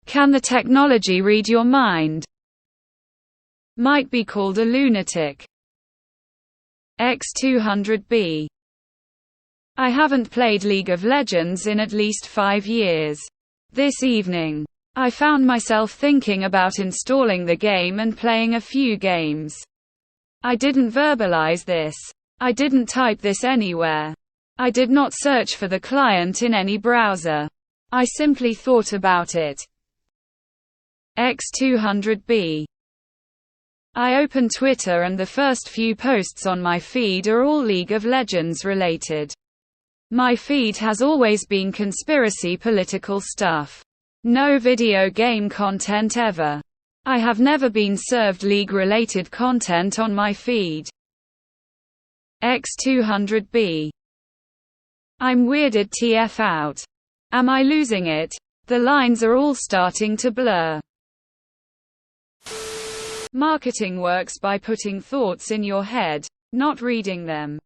Can the technology read your mind? Might be called a lunatic. X200B. I haven't played League of Legends in at least 5 years. This evening, I found myself thinking about installing the game and playing a few games. I didn't verbalize this. I didn't type this anywhere. I did not search for the client in any browser. I simply thought about it. X200B. I open Twitter and the first few posts on my feed are all League of Legends related. My feed has always been conspiracy political stuff. No video game content ever. I have never been served League-related content on my feed. X200B. I'm weirded TF out. Am I losing it? The lines are all starting to blur. Marketing works by putting thoughts in your head, not reading them.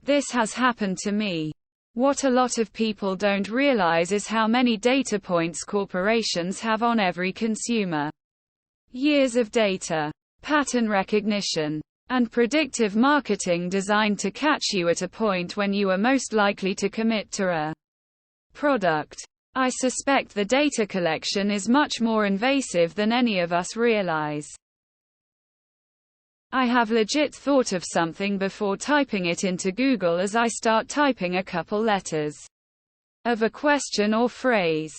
This has happened to me. What a lot of people don't realize is how many data points corporations have on every consumer. Years of data, pattern recognition, and predictive marketing designed to catch you at a point when you are most likely to commit to a product. I suspect the data collection is much more invasive than any of us realize. I have legit thought of something before typing it into Google as I start typing a couple letters of a question or phrase.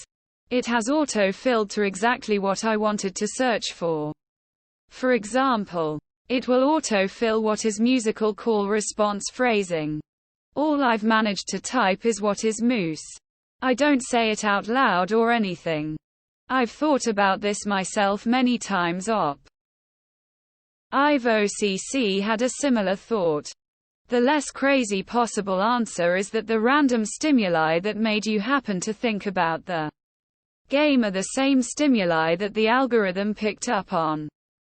It has auto-filled to exactly what I wanted to search for. For example, it will auto-fill what is musical call response phrasing. All I've managed to type is what is moose. I don't say it out loud or anything. I've thought about this myself many times op. I've OCC had a similar thought. The less crazy possible answer is that the random stimuli that made you happen to think about the game are the same stimuli that the algorithm picked up on.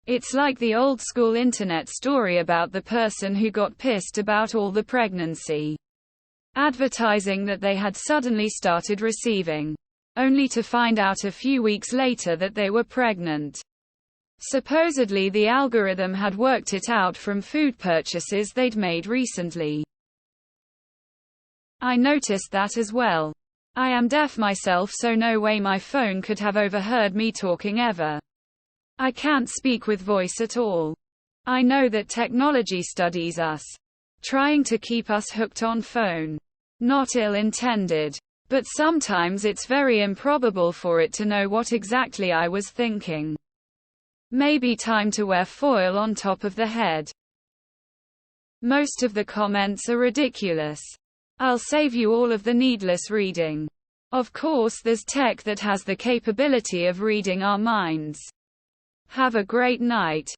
It's like the old school internet story about the person who got pissed about all the pregnancy advertising that they had suddenly started receiving, only to find out a few weeks later that they were pregnant. Supposedly the algorithm had worked it out from food purchases they'd made recently. I noticed that as well. I am deaf myself, so no way my phone could have overheard me talking ever. I can't speak with voice at all. I know that technology studies us, trying to keep us hooked on phone. Not ill-intended. But sometimes it's very improbable for it to know what exactly I was thinking. Maybe time to wear foil on top of the head. Most of the comments are ridiculous. I'll save you all of the needless reading. Of course, there's tech that has the capability of reading our minds. Have a great night.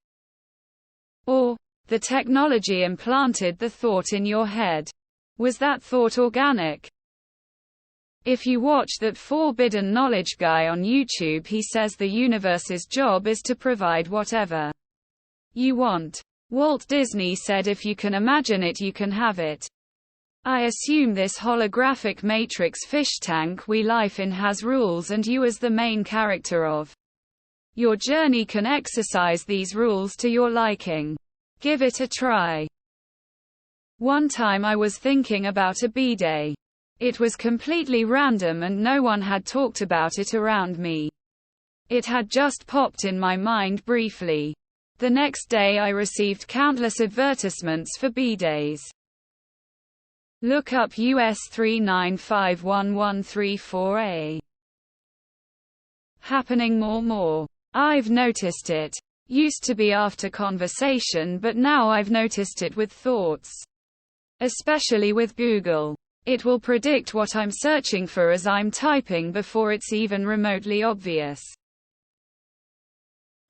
Or, the technology implanted the thought in your head. Was that thought organic? If you watch that Forbidden Knowledge guy on YouTube, he says the universe's job is to provide whatever you want. Walt Disney said if you can imagine it, you can have it. I assume this holographic matrix fish tank we life in has rules, and you as the main character of your journey can exercise these rules to your liking. Give it a try. One time I was thinking about a bidet. It was completely random and no one had talked about it around me. It had just popped in my mind briefly. The next day I received countless advertisements for bidets. Look up US 3951134A. Happening more. I've noticed it. Used to be after conversation, but now I've noticed it with thoughts. Especially with Google. It will predict what I'm searching for as I'm typing before it's even remotely obvious.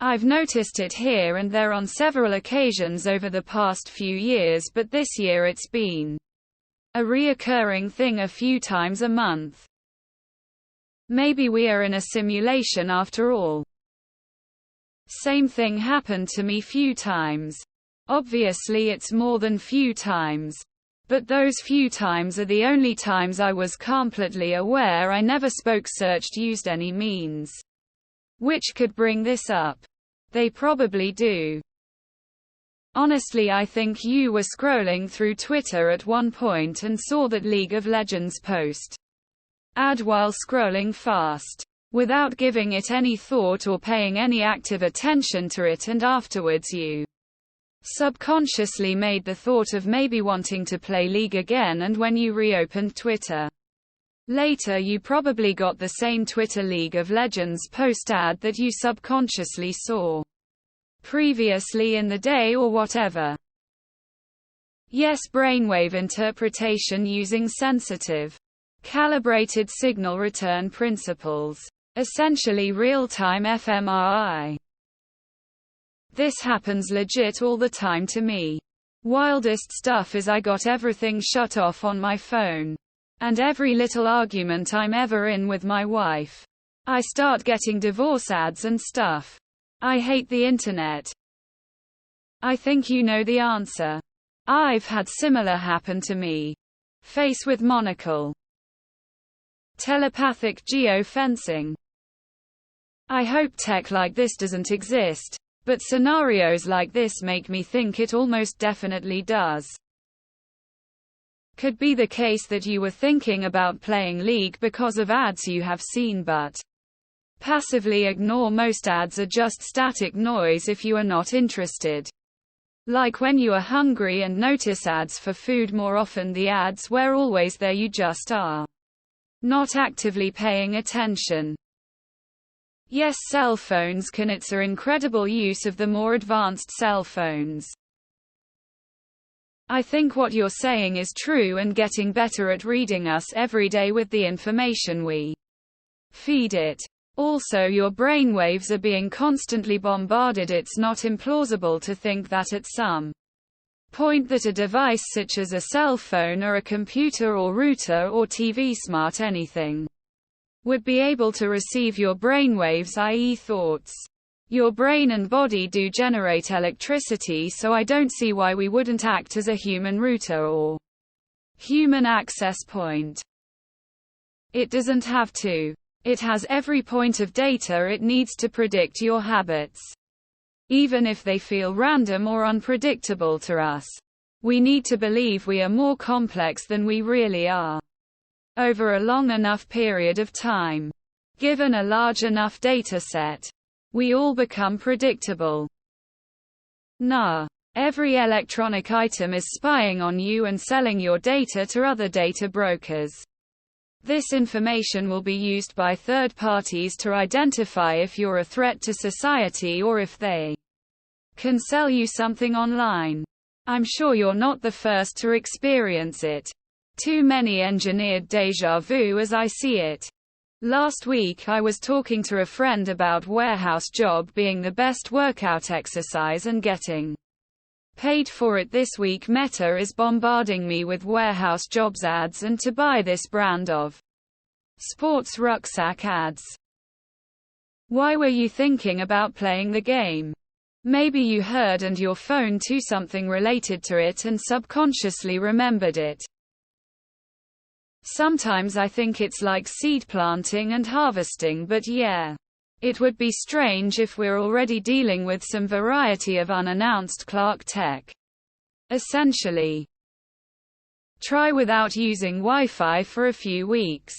I've noticed it here and there on several occasions over the past few years, but this year it's been a reoccurring thing a few times a month. Maybe we are in a simulation after all. Same thing happened to me few times. Obviously it's more than few times. But those few times are the only times I was completely aware I never spoke, searched, used any means which could bring this up. They probably do. Honestly, I think you were scrolling through Twitter at one point and saw that League of Legends post ad while scrolling fast, without giving it any thought or paying any active attention to it, and afterwards you subconsciously made the thought of maybe wanting to play League again, and when you reopened Twitter later you probably got the same Twitter League of Legends post ad that you subconsciously saw previously in the day or whatever. Yes, brainwave interpretation using sensitive, calibrated signal return principles. Essentially real-time fMRI. This happens legit all the time to me. Wildest stuff is I got everything shut off on my phone. And every little argument I'm ever in with my wife, I start getting divorce ads and stuff. I hate the internet. I think you know the answer. I've had similar happen to me. Face with monocle. Telepathic geofencing. I hope tech like this doesn't exist, but scenarios like this make me think it almost definitely does. Could be the case that you were thinking about playing League because of ads you have seen, but passively ignore. Most ads are just static noise if you are not interested. Like when you are hungry and notice ads for food more often, the ads were always there, you just are not actively paying attention. Yes, cell phones can. It's an incredible use of the more advanced cell phones. I think what you're saying is true, and getting better at reading us every day with the information we feed it. Also, your brainwaves are being constantly bombarded. It's not implausible to think that at some point that a device such as a cell phone or a computer or router or TV, smart anything, would be able to receive your brainwaves, i.e. thoughts. Your brain and body do generate electricity, so I don't see why we wouldn't act as a human router or human access point. It doesn't have to. It has every point of data it needs to predict your habits, even if they feel random or unpredictable to us. We need to believe we are more complex than we really are. Over a long enough period of time, given a large enough data set, we all become predictable. Nah. Every electronic item is spying on you and selling your data to other data brokers. This information will be used by third parties to identify if you're a threat to society or if they can sell you something online. I'm sure you're not the first to experience it. Too many engineered déjà vu as I see it. Last week I was talking to a friend about warehouse job being the best workout exercise and getting paid for it. This week Meta is bombarding me with warehouse jobs ads and to buy this brand of sports rucksack ads. Why were you thinking about playing the game? Maybe you heard and your phone to something related to it and subconsciously remembered it. Sometimes I think it's like seed planting and harvesting, but yeah. It would be strange if we're already dealing with some variety of unannounced Clark tech. Essentially, try without using Wi-Fi for a few weeks.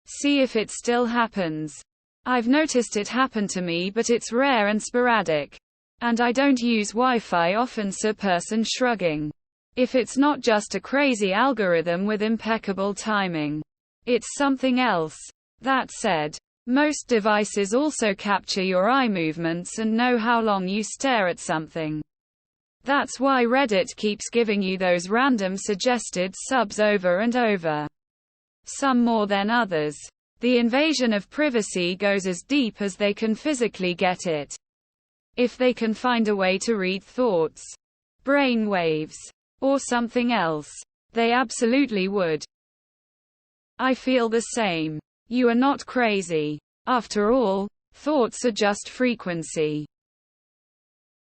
See if it still happens. I've noticed it happen to me, but it's rare and sporadic. And I don't use Wi-Fi often, so person shrugging. If it's not just a crazy algorithm with impeccable timing, it's something else. That said, most devices also capture your eye movements and know how long you stare at something. That's why Reddit keeps giving you those random suggested subs over and over. Some more than others. The invasion of privacy goes as deep as they can physically get it. If they can find a way to read thoughts, brain waves, or something else, they absolutely would. I feel the same. You are not crazy. After all, thoughts are just frequency.